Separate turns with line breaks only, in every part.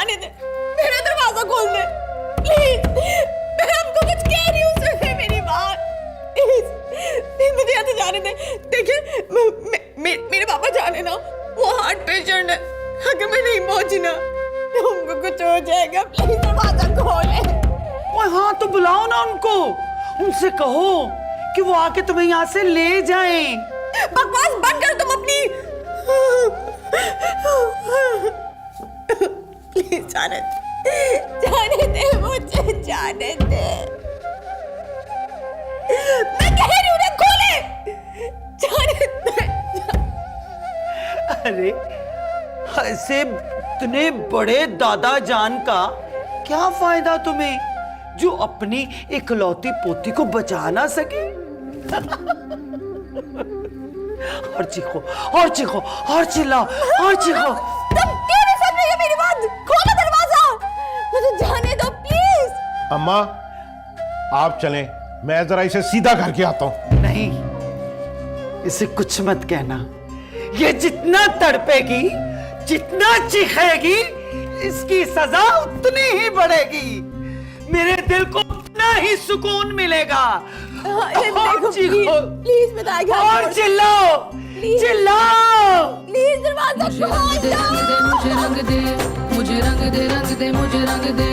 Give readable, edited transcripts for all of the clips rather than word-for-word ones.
जाने दे, मेरा दरवाजा खोल दे प्लीज। मैं आपको कुछ कह रही हूँ, सुनिए मेरी बात प्लीज, मुझे यहाँ से जाने दे। देखिए मेरे पापा जाने ना, वो हार्ट पेशेंट है, अगर मैं नहीं पहुंची ना तो उनको कुछ हो जाएगा। प्लीज दरवाजा खोले।
ओए हाँ तो बुलाओ ना उनको, उनसे कहो कि वो आके तुम्हें यहाँ से ले जाएं।
बकवास बंद कर तुम अपनी। प्लीज जाने दे मुझे, जाने दे। मैं कह रही हूँ ना, खोले, जाने दे।
अरे ऐसे इतने बड़े दादा जान का क्या फायदा तुम्हें, जो अपनी इकलौती पोती को बचा ना सके। और चीखो और चीखो और चिल्लाओ और चीखो।
तुम क्यों नहीं सुन रही हो मेरी बात? खोलो दरवाजा, मुझे जाने दो प्लीज।
अम्मा आप चलें, मैं जरा इसे सीधा करके आता हूं।
नहीं, इसे कुछ मत कहना। ये जितना तड़पेगी, जितना चीखेगी, इसकी सजा उतनी ही बढ़ेगी। मेरे दिल को उतना ही सुकून मिलेगा। और चीखो,
प्लीज बताइए,
और चिल्लाओ, चिल्लाओ।
प्लीज दरवाजा खोल दो।
मुझे रंग दे, मुझे रंग दे, रंग दे, मुझे रंग दे,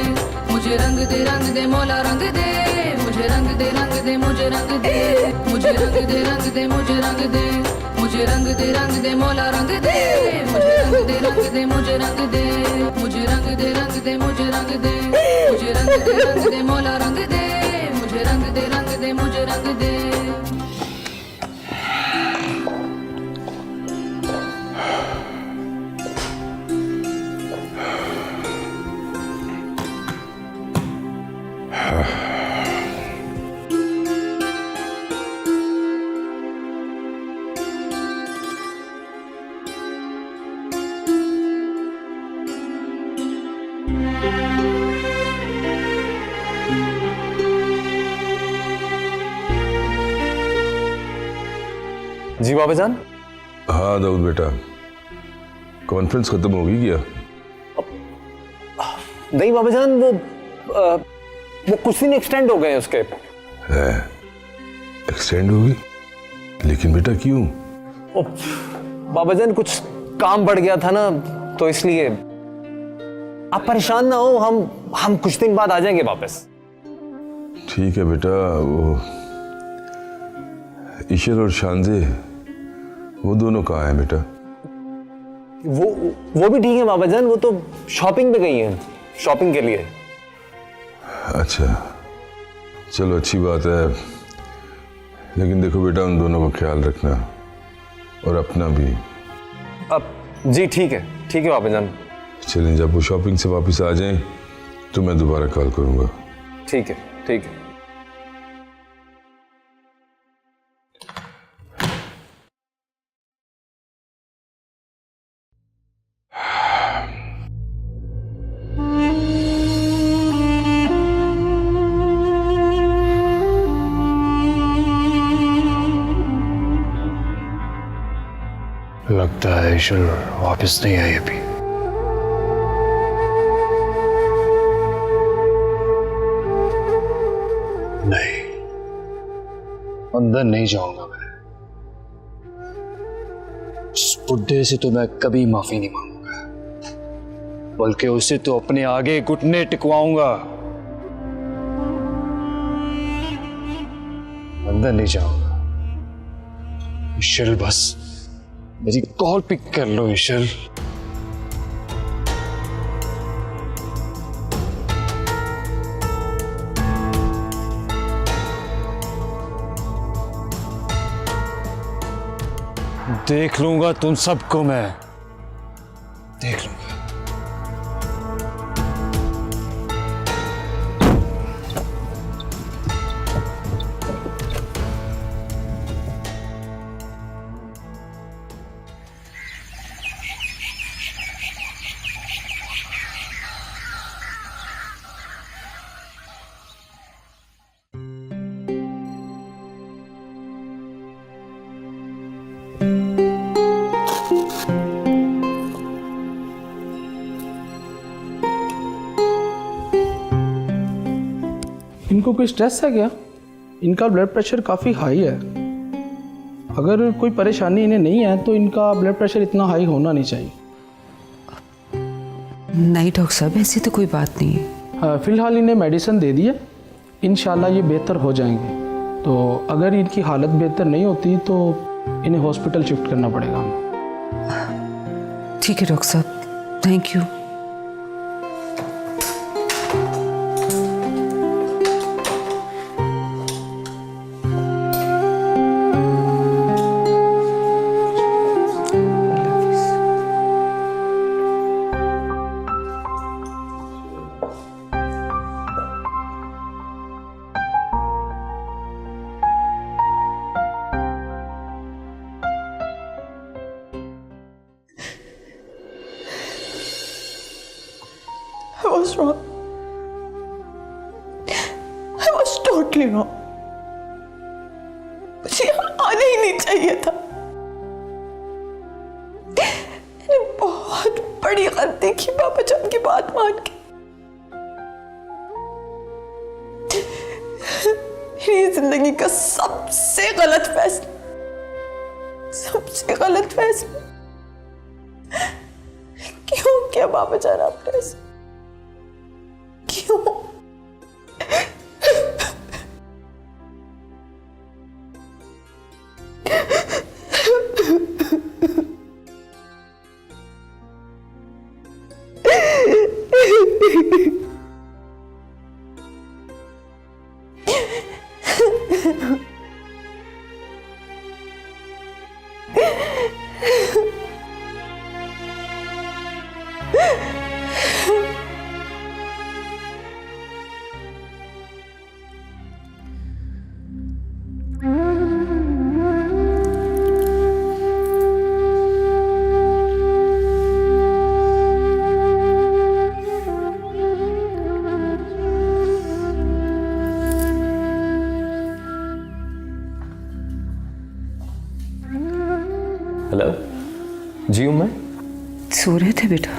मुझे रंग दे, रंग दे, मौला रंग दे, मुझे रंग दे, रंग दे, मुझे रंग दे, मुझे रंग दे, रंग दे, मुझे रंग दे, मुझे रंग दे, रंग दे, मौला रंग दे, मुझे रंग दे, रंग दे, मुझे रंग दे, मुझे रंग दे, रंग दे, मुझे रंग दे, मुझे रंग दे, रंग दे, मौला रंग दे, मुझे रंग दे, रंग दे, मुझे रंग दे।
जी बाबा जान।
हाँ दाऊद बेटा, कॉन्फ्रेंस खत्म होगी क्या?
नहीं बाबा जान, वो कुछ दिन एक्सटेंड हो गए हैं उसके।
एक्सटेंड होगी? लेकिन बेटा क्यों?
बाबा जान कुछ काम बढ़ गया था ना, तो इसलिए। आप परेशान ना हो, हम कुछ दिन बाद आ जाएंगे वापस।
ठीक है बेटा। वो ईशर और शानजे, वो दोनों कहाँ हैं बेटा?
वो भी ठीक है बाबा जान, वो तो शॉपिंग पे गई हैं, शॉपिंग के लिए।
अच्छा चलो, अच्छी बात है। लेकिन देखो बेटा, उन दोनों का ख्याल रखना और अपना भी।
अब जी ठीक है बाबा जान।
चलें, जब वो शॉपिंग से वापस आ जाएं तो मैं दोबारा कॉल करूंगा।
ठीक है।
लगता है ईशर वापस नहीं आई अभी। नहीं, अंदर नहीं जाऊंगा मैं। उस बुड्ढे से तो मैं कभी माफी नहीं मांगूंगा, बल्कि उसे तो अपने आगे घुटने टिकवाऊंगा। अंदर नहीं जाऊंगा। ईशर बस मेरी कॉल पिक कर लो ईशर। देख लूंगा तुम सबको, मैं देख लूंगा।
इनको कोई स्ट्रेस है क्या? इनका ब्लड प्रेशर काफ़ी हाई है। अगर कोई परेशानी इन्हें नहीं है तो इनका ब्लड प्रेशर इतना हाई होना नहीं चाहिए।
नहीं डॉक्टर साहब, ऐसी तो कोई बात नहीं है।
हाँ, फिलहाल इन्हें मेडिसिन दे दी है, इंशाल्लाह ये बेहतर हो जाएंगे। तो अगर इनकी हालत बेहतर नहीं होती तो इन्हें हॉस्पिटल शिफ्ट करना पड़ेगा हमें।
ठीक है डॉक्टर साहब, thank you.
I was wrong. I was totally wrong. मुझे आना ही नहीं चाहिए था। मैंने बहुत बड़ी गलती की पापा जान की बात मान के। मेरी जिंदगी का सबसे गलत फैसला क्यों किया पापा जान आपने ऐसे? क्यों?
हेलो जी, हूँ मैं।
सो रहे थे बेटा?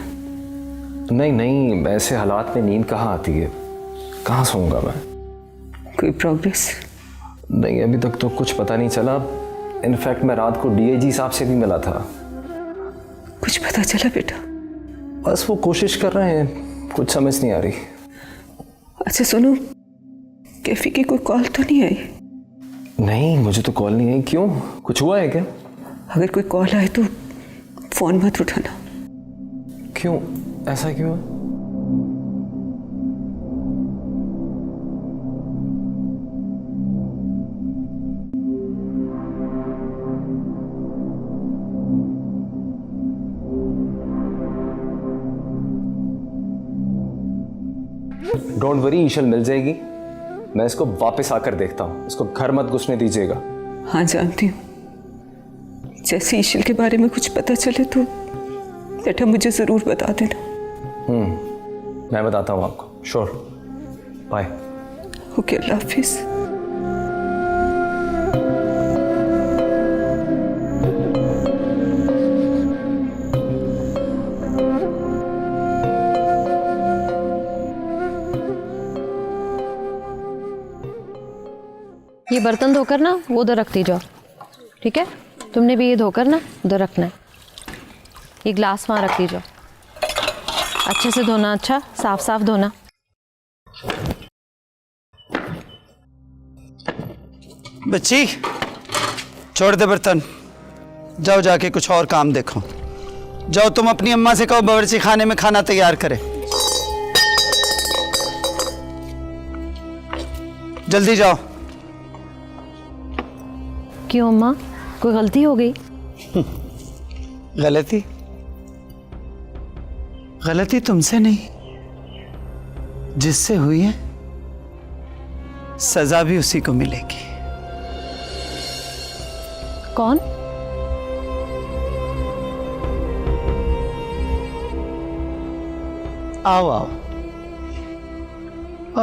नहीं, ऐसे हालात में नींद कहाँ आती है, कहाँ सोऊंगा मैं।
कोई प्रोग्रेस?
नहीं, अभी तक तो कुछ पता नहीं चला। इनफैक्ट मैं रात को डीआईजी साहब से भी मिला था।
कुछ पता चला बेटा?
बस वो कोशिश कर रहे हैं, कुछ समझ नहीं आ रही।
अच्छा सुनो, कैफी की कोई कॉल तो नहीं आई?
नहीं, मुझे तो कॉल नहीं आई। क्यों, कुछ हुआ है क्या?
अगर कोई कॉल आए तो फोन मत उठाना।
क्यों, ऐसा क्यों है? डोंट वरी, ईशल मिल जाएगी। मैं इसको वापस आकर देखता हूँ, इसको घर मत घुसने दीजिएगा।
हाँ जानती हूँ, जैसे ईशल के बारे में कुछ पता चले तो बेटा मुझे जरूर बता देना।
मैं बताता हूँ आपको, श्योर। बाय।
ओके, अल्लाह हाफिज।
ये बर्तन धोकर ना वो उधर रखती जाओ, ठीक है? तुमने भी ये धोकर ना उधर रखना है। ये ग्लास वहाँ रखती जाओ, अच्छे से धोना, अच्छा साफ साफ धोना।
बच्ची, छोड़ दे बर्तन, जाओ जाके कुछ और काम देखो। जाओ तुम अपनी अम्मा से कहो बावर्ची खाने में खाना तैयार करे। जल्दी जाओ।
क्यों अम्मा, कोई गलती हो गई?
गलती? गलती तुमसे नहीं, जिससे हुई है सजा भी उसी को मिलेगी।
कौन?
आओ आओ।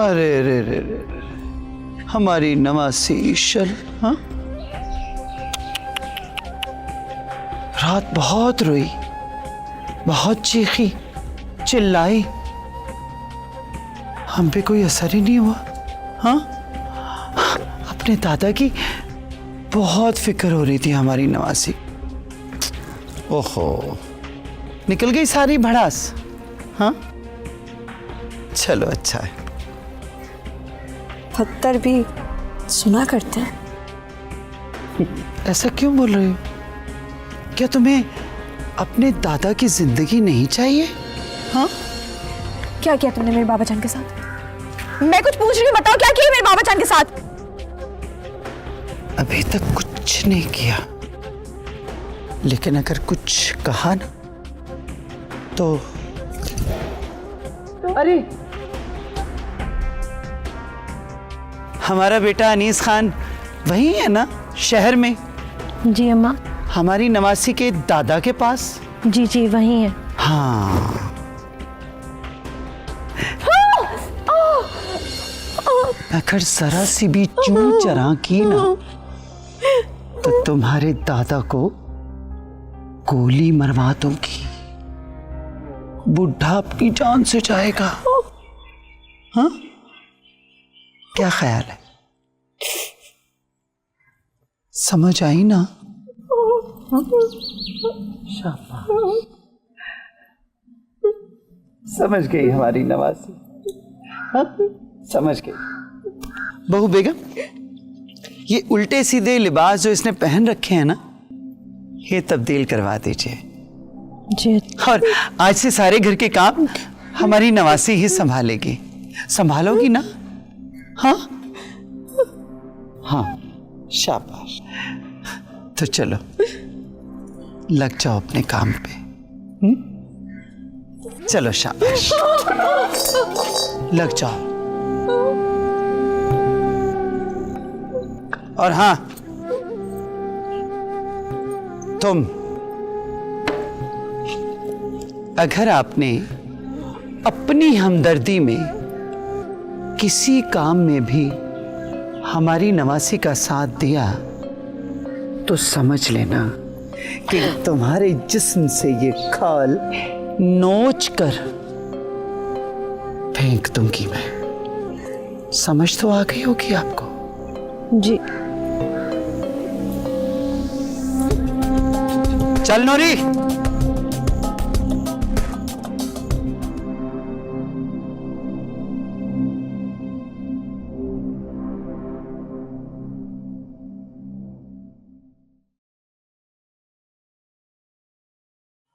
अरे रे रे रे, हमारी नवासी ईशल। हाँ, रात बहुत रोई, बहुत चीखी, चिल्लाई, हम पे कोई असर ही नहीं हुआ। हाँ, अपने दादा की बहुत फिक्र हो रही थी हमारी नवासी। ओहो, निकल गई सारी भड़ास। हाँ चलो अच्छा है।
पत्थर भी सुना करते हैं।
ऐसा क्यों बोल रहे हो? क्या तुम्हें अपने दादा की जिंदगी नहीं चाहिए? हाँ,
क्या किया तुमने मेरे बाबा जान के साथ? मैं कुछ पूछ रही हूँ, बताओ क्या किया मेरे बाबा जान के साथ?
अभी तक कुछ नहीं किया, लेकिन अगर कुछ कहा ना तो अरे हमारा बेटा अनीस खान वही है ना, शहर में?
जी अम्मा।
हमारी नवासी के दादा के पास?
जी जी वही है।
हाँ, अगर जरा सी भी चूं चरा की ना तो तुम्हारे दादा को गोली मरवा दूंगी। बुढ़ा अपनी जान से जाएगा। हाँ, क्या ख्याल है? समझ आई ना? शाबाश, समझ गई हमारी नवासी। हाँ? समझ गई। बहू बेगम, ये उल्टे सीधे लिबास जो इसने पहन रखे हैं ना, ये तब्दील करवा दीजिए
जी।
और आज से सारे घर के काम हमारी नवासी ही संभालेगी। संभालोगी ना? हाँ हाँ, शाबाश। तो चलो लग जाओ अपने काम पे। चलो शाबाश, लग जाओ। और हाँ, तुम अगर आपने अपनी हमदर्दी में किसी काम में भी हमारी नवासी का साथ दिया तो समझ लेना कि तुम्हारे जिस्म से ये खाल नोच कर फेंक दूंगी मैं। समझ तो आ गई होगी आपको?
जी।
चल नूरी।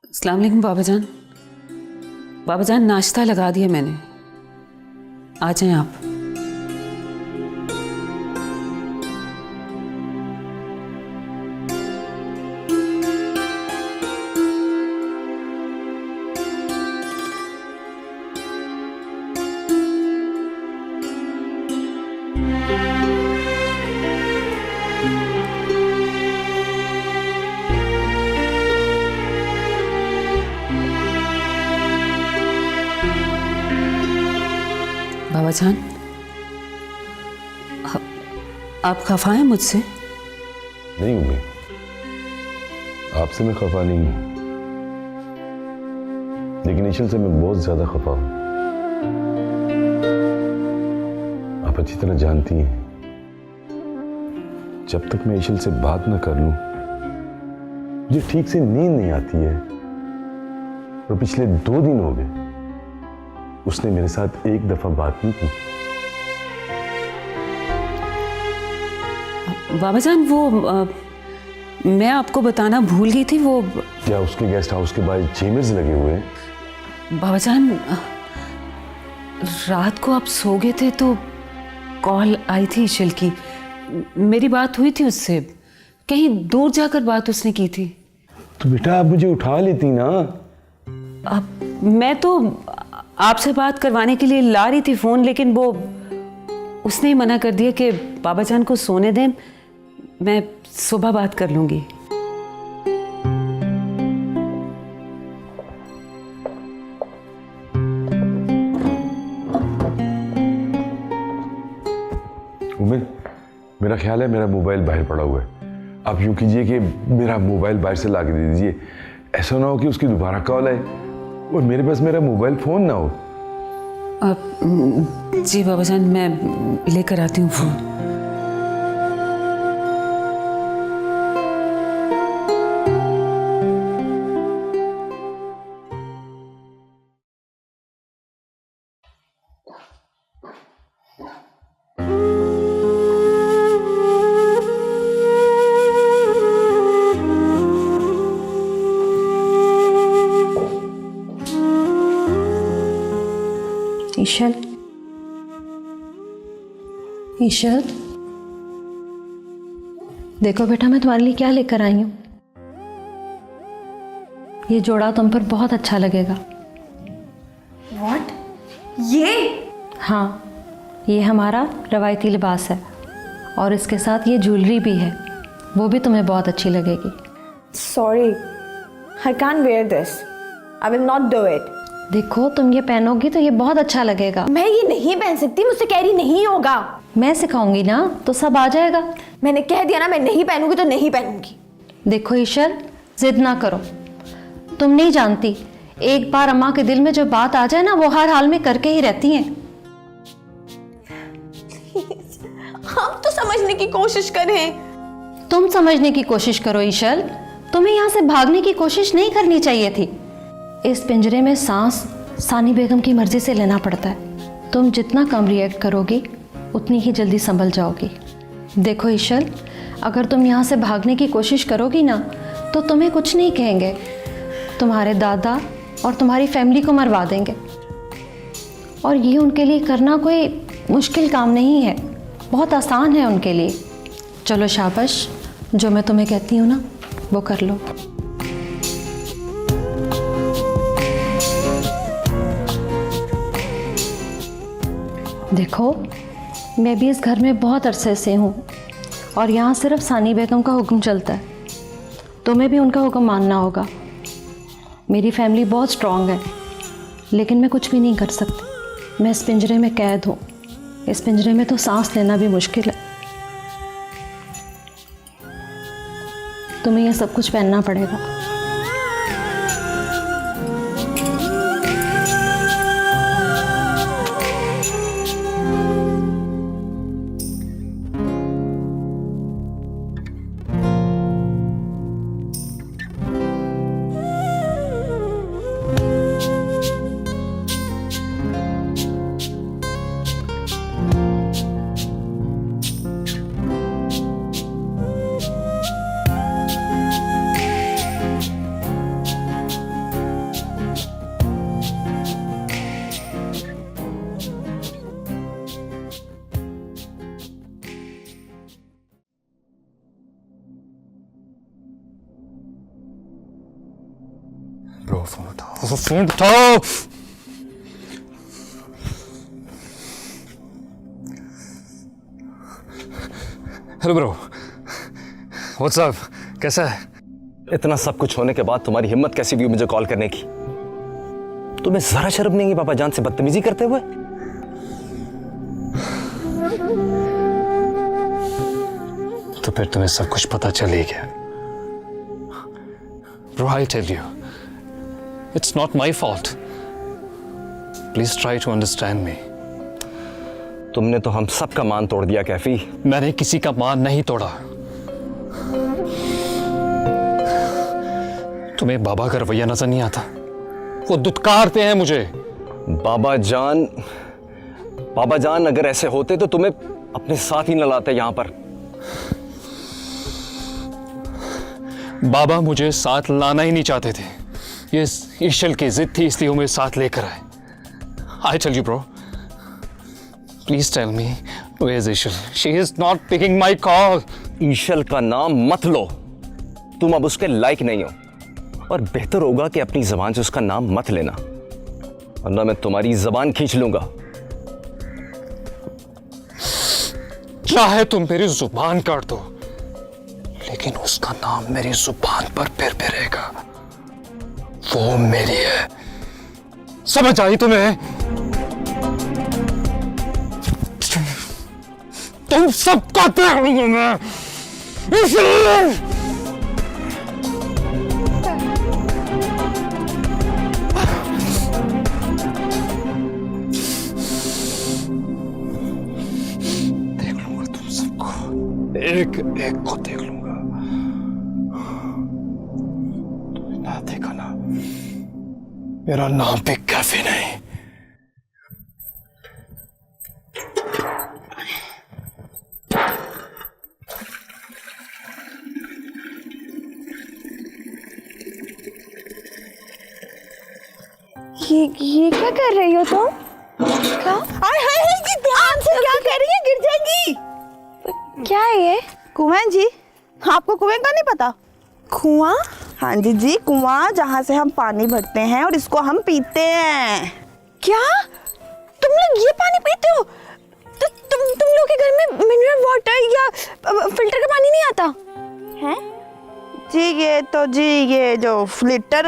अस्सलाम वालेकुम बाबा जान। बाबा जान, नाश्ता लगा दिया मैंने, आ जाएं आप। बाबा जान, आप खफा हैं मुझसे?
नहीं उम्मी, आपसे मैं खफा नहीं हूं, लेकिन ईशल से मैं बहुत ज्यादा खफा हूं। आप अच्छी तरह जानती हैं, जब तक मैं ईशल से बात ना कर लूं मुझे ठीक से नींद नहीं आती है। और पिछले 2 दिन हो गए उसने मेरे साथ एक दफा बात नहीं की।
बाबा जान, वो मैं आपको बताना भूल गई थी। वो
क्या उसके गेस्ट हाउस के बाहर चेमर्स लगे हुए हैं?
बाबा जान, रात को आप सो गए थे तो कॉल आई थी ईशल की। मेरी बात हुई थी उससे, कहीं दूर जाकर बात उसने की थी।
तो बेटा आप मुझे उठा लेती ना।
मैं तो आपसे बात करवाने के लिए ला रही थी फोन, लेकिन वो उसने ही मना कर दिया कि बाबा जान को सोने दें, मैं सुबह बात कर लूंगी।
उम्मीद, मेरा ख्याल है मेरा मोबाइल बाहर पड़ा हुआ है। आप यूं कीजिए कि मेरा मोबाइल बाहर से ला के दे दीजिए। ऐसा ना हो कि उसकी दोबारा कॉल आए और मेरे पास मेरा मोबाइल फोन ना हो।
जी बाबा जान, मैं लेकर आती हूँ फोन।
ईशल, ईशल, देखो बेटा मैं तुम्हारे लिए क्या लेकर आई हूँ। ये जोड़ा तुम पर बहुत अच्छा लगेगा।
व्हाट? ये?
हाँ, ये हमारा रवायती लिबास है और इसके साथ ये ज्वेलरी भी है, वो भी तुम्हें बहुत अच्छी लगेगी।
Sorry, I can't where this. I will not do it.
देखो तुम ये पहनोगी तो ये बहुत अच्छा लगेगा।
मैं ये नहीं पहन सकती, मुझसे कैरी नहीं होगा।
मैं सिखाऊंगी ना तो सब आ जाएगा।
मैंने कह दिया ना, मैं नहीं पहनूंगी तो नहीं पहनूंगी।
देखो ईशल, जिद ना करो। तुम नहीं जानती, एक बार अम्मा के दिल में जो बात आ जाए ना, वो हर हाल में करके ही रहती हैं।
आप तो समझने की कोशिश करें।
तुम समझने की कोशिश करो ईशल। तुम्हें यहाँ से भागने की कोशिश नहीं करनी चाहिए थी। इस पिंजरे में सांस सानी बेगम की मर्जी से लेना पड़ता है। तुम जितना कम रिएक्ट करोगी उतनी ही जल्दी संभल जाओगी। देखो ईशल, अगर तुम यहाँ से भागने की कोशिश करोगी ना तो तुम्हें कुछ नहीं कहेंगे। तुम्हारे दादा और तुम्हारी फैमिली को मरवा देंगे और ये उनके लिए करना कोई मुश्किल काम नहीं है, बहुत आसान है उनके लिए। चलो शाबाश, जो मैं तुम्हें कहती हूँ ना वो कर लो। देखो मैं भी इस घर में बहुत अरसे से हूँ और यहाँ सिर्फ सानी बेगम का हुक्म चलता है। तुम्हें भी उनका हुक्म मानना होगा। मेरी फैमिली बहुत स्ट्रांग है लेकिन मैं कुछ भी नहीं कर सकती। मैं इस पिंजरे में कैद हूँ। इस पिंजरे में तो सांस लेना भी मुश्किल है। तुम्हें यह सब कुछ पहनना पड़ेगा।
ब्रो फोन उठाओ, फोन उठाओ। हेलो ब्रो, व्हाट्सअप, कैसा है?
इतना सब कुछ होने के बाद तुम्हारी हिम्मत कैसी हुई मुझे कॉल करने की? तुम्हें जरा शर्म नहीं है पापा जान से बदतमीजी करते हुए?
तो फिर तुम्हें सब कुछ पता चल ही गया। Bro, I tell you, it's not my fault. Please try to understand me.
तुमने तो हम सब का मान तोड़ दिया कैफी।
मैंने किसी का मान नहीं तोड़ा। तुम्हें बाबा का रवैया नजर नहीं आता? वो दुत्कारते हैं मुझे।
बाबा जान अगर ऐसे होते तो तुम्हें अपने साथ ही न लाते यहां पर।
बाबा मुझे साथ लाना ही नहीं चाहते थे। ये ईशल की जिद थी इसलिए वो मेरे साथ लेकर आए। I tell you bro, please tell me where is Ishal? She is not picking my call.
ईशल का नाम मत लो, तुम अब उसके लायक नहीं हो और बेहतर होगा कि अपनी जबान से उसका नाम मत लेना वरना मैं तुम्हारी जबान खींच लूंगा।
चाहे तुम मेरी जुबान काट दो लेकिन उसका नाम मेरी जुबान पर फिर रहेगा। वो मेरी है, समझ आई तुम्हें? तुम सबका देख लूंगा मैं। देख लूंगा तुम सबको, एक एक को देख लूंगा। तुमने ना देखा ना, मेरा नाम भी काफी नहीं।
ये क्या कर रही हो तुम? हाय हाय हाय जी, ध्यान से क्या कर रही है, गिर जाएंगी।
क्या है ये?
कुआं जी, आपको कुएं का नहीं पता? कुआं? हाँ जी जी, कुआं जहाँ से हम पानी भरते हैं और इसको हम पीते हैं। क्या तुम लोग ये पानी पीते हो? तो तुम लोग के घर में मिनरल वाटर या फिल्टर का पानी नहीं आता है? जी ये जो लीटर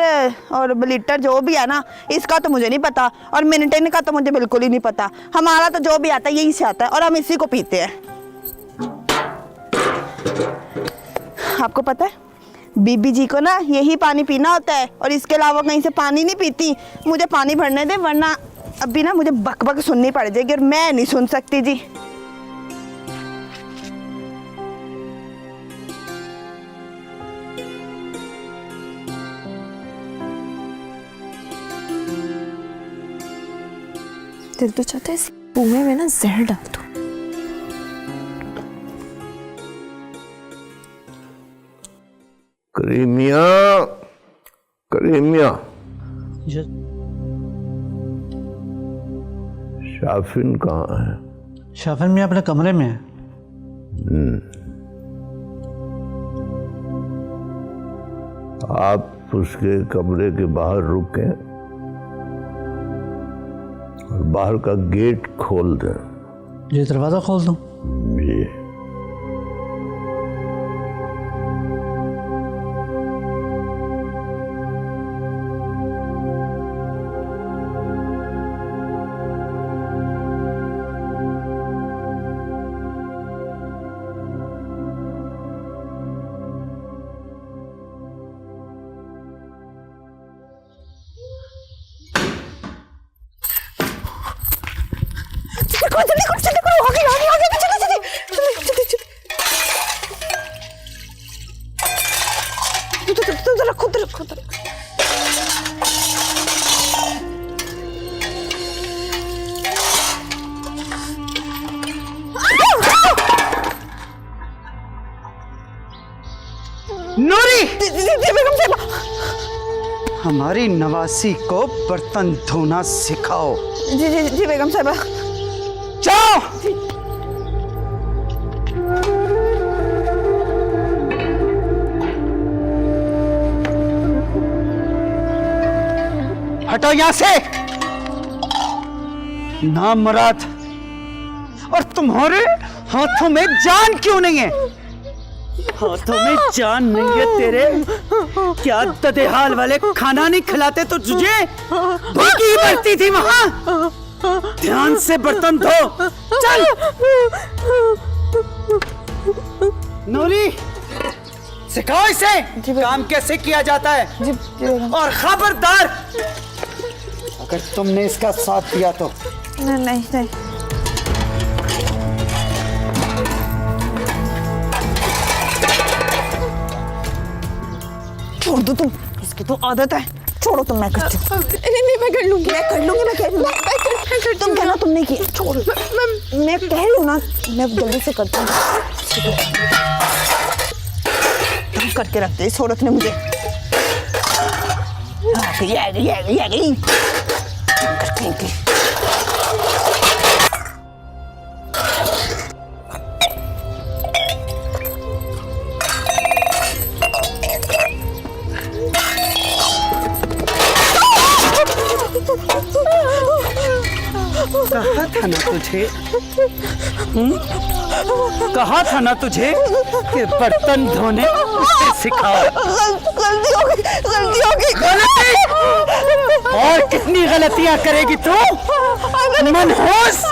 और लीटर जो भी है ना, इसका तो मुझे नहीं पता, और मिनटेन का तो मुझे बिल्कुल ही नहीं पता। हमारा तो जो भी आता है यही से आता है और हम इसी को पीते हैं। आपको पता है, बीबी जी को ना यही पानी पीना होता है और इसके अलावा कहीं से पानी नहीं पीती। मुझे पानी भरने दे, वरना अभी ना मुझे बक सुननी पड़ जाएगी और मैं नहीं सुन सकती जी।
दिल तो चाहता है इस कुएं में ना जहर डाल दूं।
करीमिया, करीमिया, शाफिन कहाँ है?
शाफिन में अपने कमरे में है।
आप उसके कमरे के बाहर रुकें और बाहर का गेट खोल दें।
ये दरवाजा खोल दूं?
जी।
नूरी, हमारी नवासी को बर्तन धोना सिखाओ।
जी बेगम साहिबा।
जाओ। हटो यहां से, नाम मुराद। और तुम्हारे हाथों में जान क्यों नहीं है? हाथों में जान नहीं है तेरे? क्या ददेहाल वाले खाना नहीं खिलाते तो तुझे भूखी मरती थी वहां? ध्यान से बर्तन धो, चल। नूरी, सिखाओ इसे काम कैसे किया जाता है। और खबरदार, अगर तुमने इसका साथ दिया तो।
नहीं। छोड़ दो तुम, इसकी तो आदत है। छोड़ो तुम, मैं करती हूँ। नहीं मैं कर लूंगी, तुम कहना तुमने किया। छोड़ो, मैं कह लूँ ना, मैं जल्दी से करती हूँ। तुम करके रखते इस औरत ने मुझे। ये आ गई। करके
कहा था ना तुझे, कहा था ना तुझे कि बर्तन धोने उसे सिखाओ।
गलती हो गई।
गलती? और कितनी गलतियां करेगी तू? मनहूस।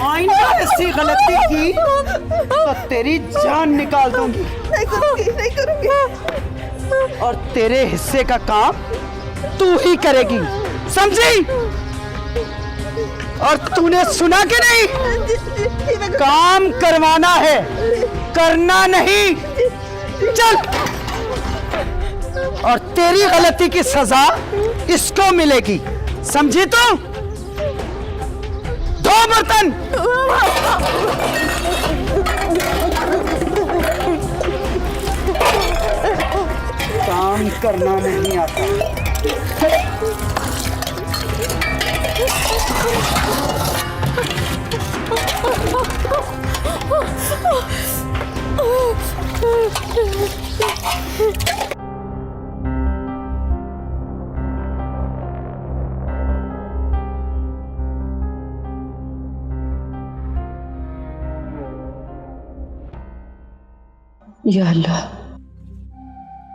आइंदा ऐसी गलती की तो तेरी जान निकाल दूंगी।
नहीं करूंगी।
और तेरे हिस्से का काम तू ही करेगी, समझी? और तूने सुना कि नहीं? काम करवाना है, करना नहीं। चल। और तेरी गलती की सजा इसको मिलेगी, समझी तू? धो बर्तन। काम करना नहीं आता।
या अल्लाह,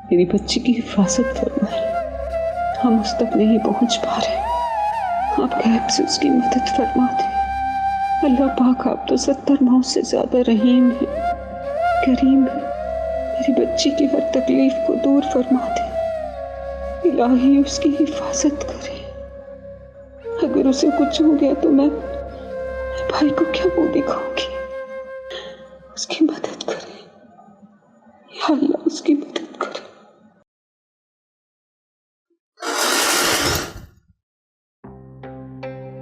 मेरी बच्ची की हिफाजत फरमाए। हम उस तक नहीं पहुंच पा रहे, आप गैब से उसकी मदद फरमा दे। अल्लाह पाक, आप तो 70 माओं से ज्यादा रहीम है, करीम है। मेरी बच्ची की हर तकलीफ को दूर फरमा दे। इलाही उसकी हिफाजत करे। अगर उसे कुछ हो गया तो मैं भाई को क्या मुंह दिखाऊंगी? उसकी मदद करे या अल्लाह, उसकी मदद करे।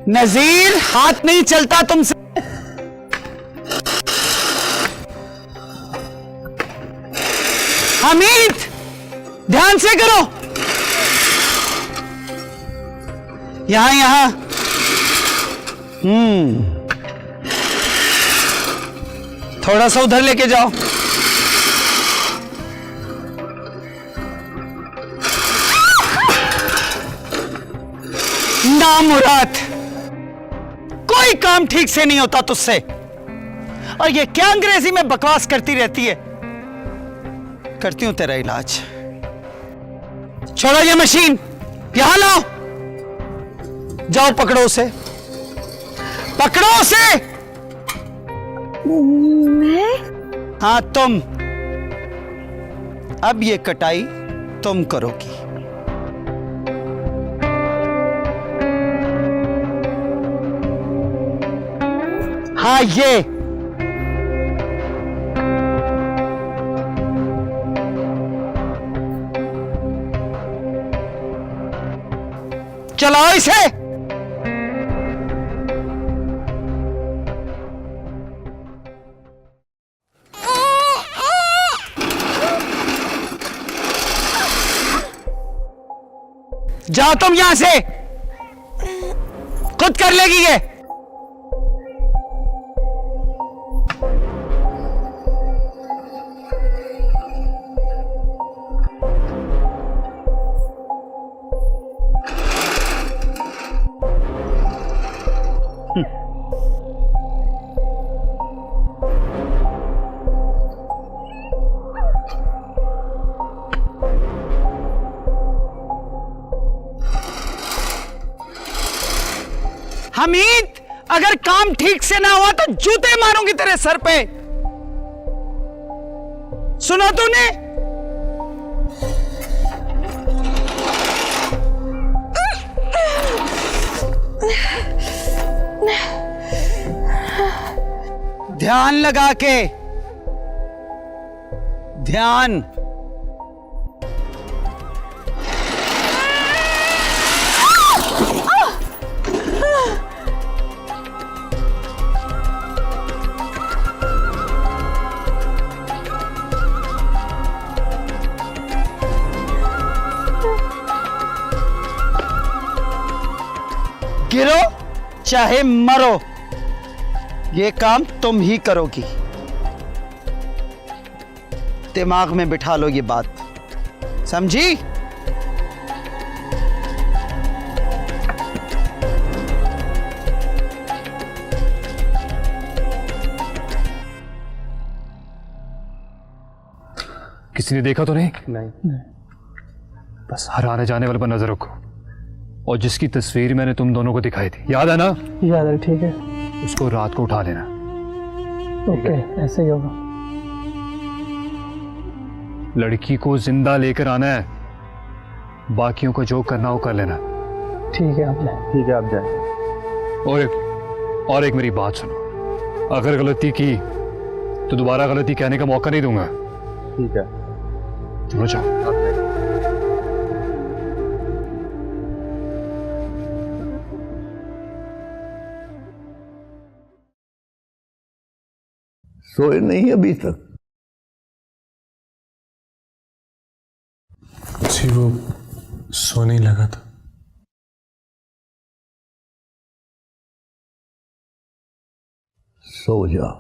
नजीर, हाथ नहीं चलता तुमसे। हमीद, ध्यान से करो। यहां यहां। थोड़ा सा उधर लेके जाओ। नामुराद, कोई काम ठीक से नहीं होता तुझसे। और ये क्या अंग्रेजी में बकवास करती रहती है? करती हूं तेरा इलाज। छोड़ो ये मशीन, यहां लाओ। जाओ पकड़ो उसे, पकड़ो उसे।
मैं?
हाँ तुम। अब ये कटाई तुम करोगी। हाँ ये। चलाओ इसे। जाओ तुम यहां से, खुद कर लेगी ये। हमीद, अगर काम ठीक से ना हुआ तो जूते मारूंगी तेरे सर पे। सुना तूने? ध्यान लगा के, ध्यान। गिरो चाहे मरो, ये काम तुम ही करोगी। दिमाग में बिठा लो ये बात, समझी?
किसी ने देखा तो नहीं? नहीं। बस हर आने जाने वाले पर नजर रखो, और जिसकी तस्वीर मैंने तुम दोनों को दिखाई थी, याद है ना?
याद है, ठीक है।
उसको रात को उठा लेना।
ओके, ऐसे ही होगा।
लड़की को जिंदा लेकर आना है, बाकियों को जो करना हो कर लेना।
ठीक है, आप जाए।
ठीक है, आप जाए। और एक मेरी बात सुनो, अगर गलती की तो दोबारा गलती कहने का मौका नहीं दूंगा। ठीक है, चलो जाओ।
सोए नहीं अभी तक?
जी वो सोने ही लगा था।
सो जा।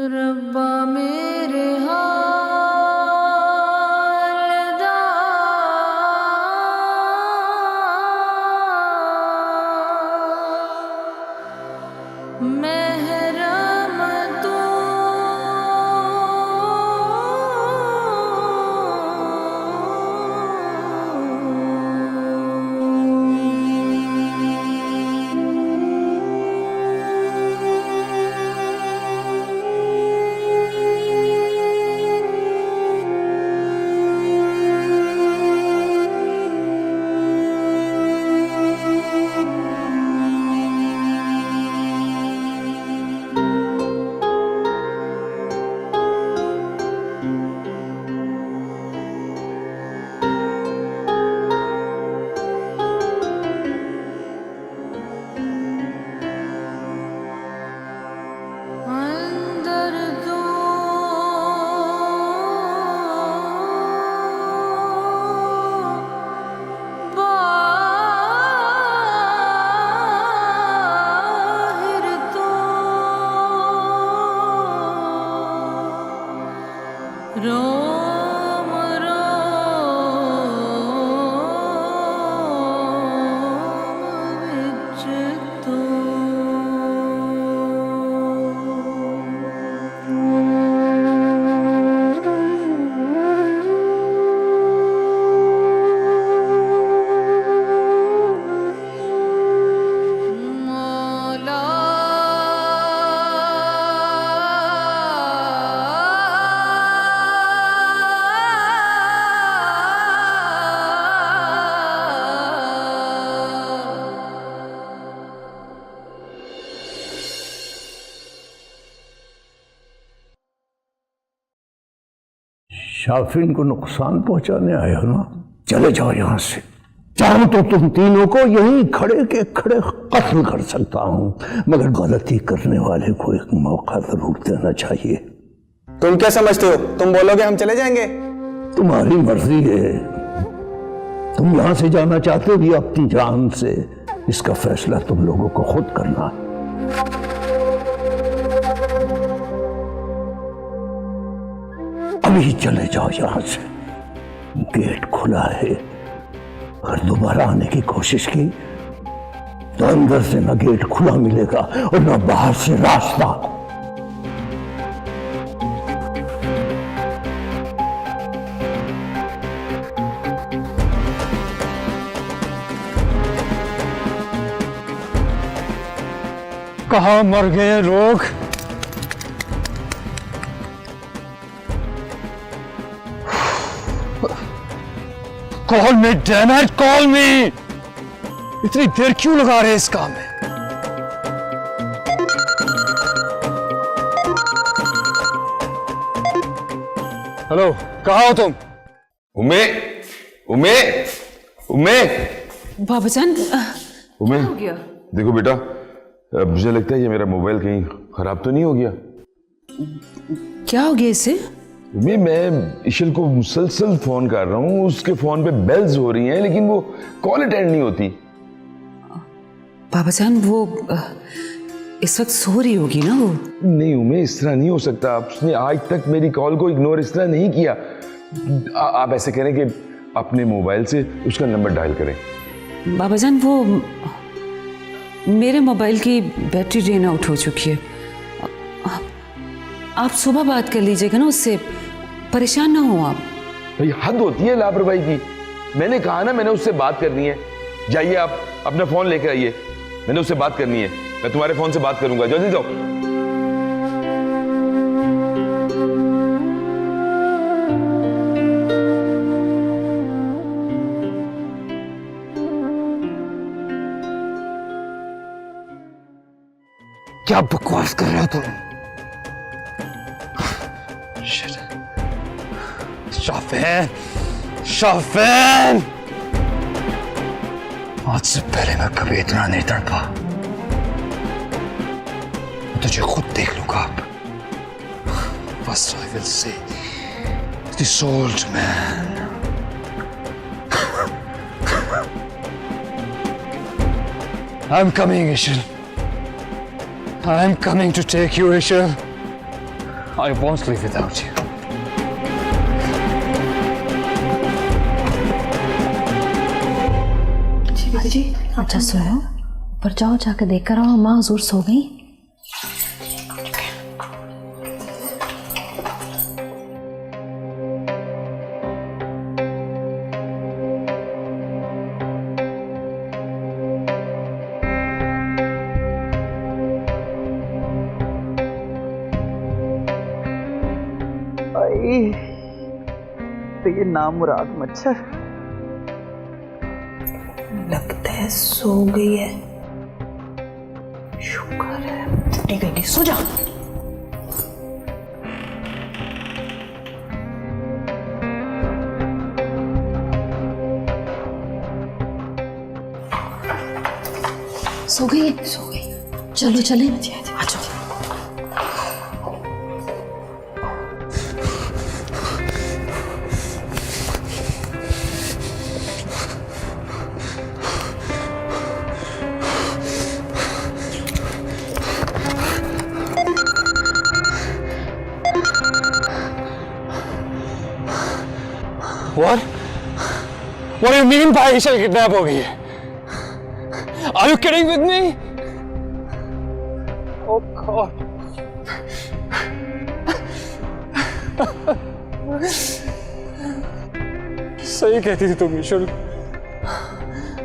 रब्बा मेरे हाल दा महरम तू अंदर तू बाहिर तू रोम रोम विच तू मौला
शाफिन को नुकसान पहुंचाने आए हो ना, चले जाओ यहां से। चाहो तो तुम तीनों को यहीं खड़े के खड़े कत्ल कर सकता हूं, मगर गलती करने वाले को एक मौका जरूर देना चाहिए।
तुम क्या समझते हो? तुम बोलोगे हम चले जाएंगे?
तुम्हारी मर्जी है। तुम यहां से जाना चाहते हो या अपनी जान से, इसका फैसला तुम लोगों को खुद करना है। अभी चले जाओ यहां से। गेट खुला है, अगर दोबारा आने की कोशिश की तो अंदर से ना गेट खुला मिलेगा और ना बाहर से रास्ता।
कहाँ मर गए लोग? Call me damn it, call मी। इतनी देर क्यों लगा रहे इस काम में? हेलो, कहाँ हो तुम?
उमे, उमे, उमे,
बाबाजान
उमे, देखो बेटा, मुझे लगता है ये मेरा मोबाइल कहीं खराब तो नहीं हो गया।
क्या हो गया इसे?
उमे, मैं ईशल को मुसलसल फोन कर रहा हूँ, उसके फोन पे बेल्स हो रही हैं लेकिन वो कॉल अटेंड नहीं होती।
बाबाजान वो इस वक्त सो रही होगी ना वो।
नहीं उमे, इस तरह नहीं हो सकता। उसने आज तक मेरी कॉल को इग्नोर इस तरह नहीं किया। आप ऐसे करें कि अपने मोबाइल से उसका नंबर डायल करें।
बाबाजान वो मेरे मोबाइल की बैटरी ड्रेन आउट हो चुकी है। आप सुबह बात कर लीजिएगा ना उससे, परेशान ना हो आप।
भाई हद होती है लापरवाही की। मैंने कहा ना मैंने उससे बात करनी है। जाइए आप अपना फोन लेकर आइए, मैंने उससे बात करनी है। मैं तुम्हारे फोन से बात करूंगा, जल्दी जाओ।
क्या बकवास कर रहे हो तुम? शाफिन, शाफिन, आज से पहले मैं कभी इतना नहीं तड़पा। तुझे खुद देख लूंगा अब। First I will see this old man. I'm coming, Ishal. I'm coming to take you, Ishal. I won't live without you.
जी अच्छा सुनो, ऊपर जाओ, जाके देख कर आओ माँ हुजूर सो गई।
तो ये नामुराद मच्छर
लगता है सो गई है। शुक्र है नहीं गई, सो जा।
सो गई,
सो गई।
चलो चले।
आ जाओ।
What? What do you mean by Ishal kidnap हो गई है? Are you kidding with me? Oh God. सही कहती थी तुम ईशल,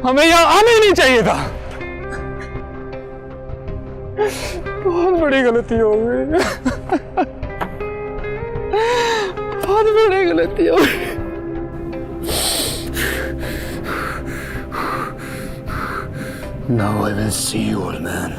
हमें यहाँ आना ही नहीं चाहिए था। बहुत बड़ी गलती हो गई। बहुत बड़ी गलती हो गई। Now I will see you, old man.